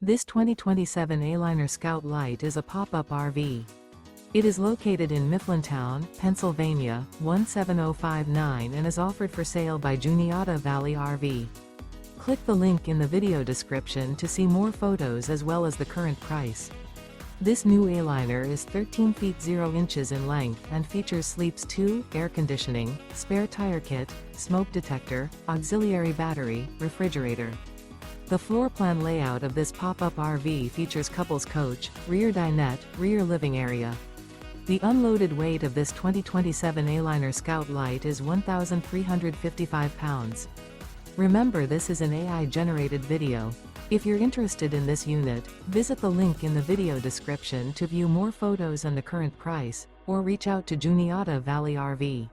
This 2027 Aliner Scout Lite is a pop-up RV. It is located in Mifflintown, Pennsylvania, 17059 and is offered for sale by Juniata Valley RV. Click the link in the video description to see more photos as well as the current price. This new Aliner is 13 feet 0 inches in length and features sleeps 2, air conditioning, spare tire kit, smoke detector, auxiliary battery, refrigerator. The floor plan layout of this pop-up RV features couples coach, rear dinette, rear living area. The unloaded weight of this 2027 Aliner Scout Lite is 1,355 pounds. Remember, this is an AI-generated video. If you're interested in this unit, visit the link in the video description to view more photos and the current price, or reach out to Juniata Valley RV.